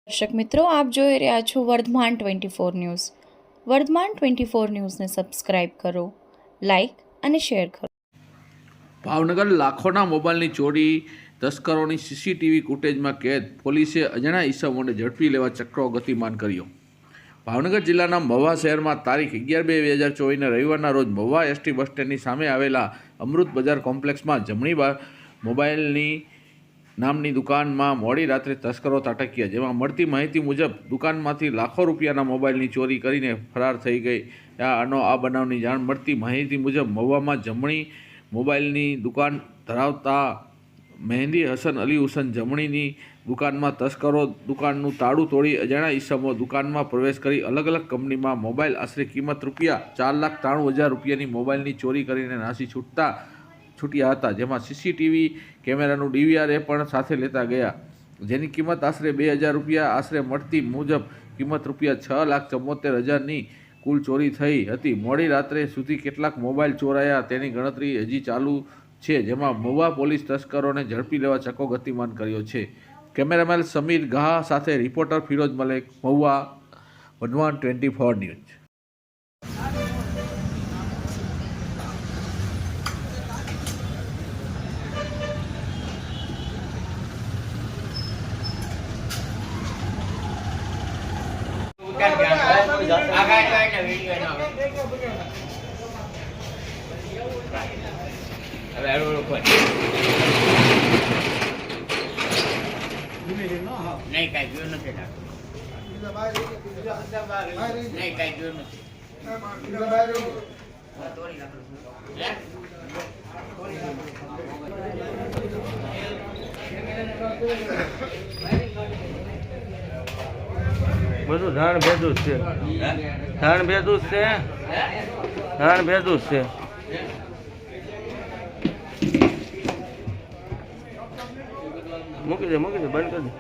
દર્શક મિત્રો, આપ જોઈ રહ્યા છો વર્ધમાન 24 ન્યૂઝ. વર્ધમાન 24 ન્યૂઝને સબસ્ક્રાઇબ કરો, લાઇક અને શેર કરો. ભાવનગર લાખોના મોબાઈલની ચોરી, તસ્કરોની સીસીટીવી ફૂટેજમાં કેદ. પોલીસે અજાણ્યા ઈસમોને ઝડપી લેવા ચક્રો ગતિમાન કર્યો. ભાવનગર જિલ્લાના મહુવા શહેરમાં તારીખ 11/2/2024ના રવિવારના રોજ મહુવા એસટી બસ સ્ટેન્ડની સામે આવેલા અમૃત બજાર કોમ્પ્લેક્સમાં જમણી મોબાઈલની નામની દુકાનમાં મોડી રાત્રે તસ્કરો ત્રાટક્યા. જેમાં મળતી માહિતી મુજબ દુકાનમાંથી લાખો રૂપિયાના મોબાઈલની ચોરી કરીને ફરાર થઈ ગઈ. આ બનાવની જાણ મળતી માહિતી મુજબ મહુવામાં જમણી મોબાઈલની દુકાન ધરાવતા મહેંદી હસન અલી હુસન જમણીની દુકાનમાં તસ્કરો દુકાનનું તાળું તોડી અજાણ્યા ઈસમો દુકાનમાં પ્રવેશ કરી અલગ અલગ કંપનીમાં મોબાઈલ આશરે કિંમત ₹4,93,000 રૂપિયાની મોબાઈલની ચોરી કરીને નાસી છૂટ્યા હતા. જેમાં સીસીટીવી કેમેરાનું DVR પણ સાથે લેતા ગયા, જેની કિંમત આશરે ₹2,000 રૂપિયા. આશરે મળતી મુજબ કિંમત ₹6,74,000ની કુલ ચોરી થઈ હતી. મોડી રાત્રે સુધી કેટલાક મોબાઈલ ચોરાયા તેની ગણતરી હજી ચાલુ છે. જેમાં મહુવા પોલીસ તસ્કરોને ઝડપી લેવા ચક્કો ગતિમાન કર્યો છે. કેમેરામેન સમીર ગાહ સાથે રિપોર્ટર ફિરોઝ મલેક, મહુવા, વર્ધમાન 24 ન્યૂઝ. નહીં કાંઈ જોયું નથી, નહીં કાંઈ જોયું નથી. બધું ધાણ ભેજું જ છે, ધાણ ભેજું જ છે, ધાણ ભેજું જ છે. મૂકી દે, બંધ કરી દે.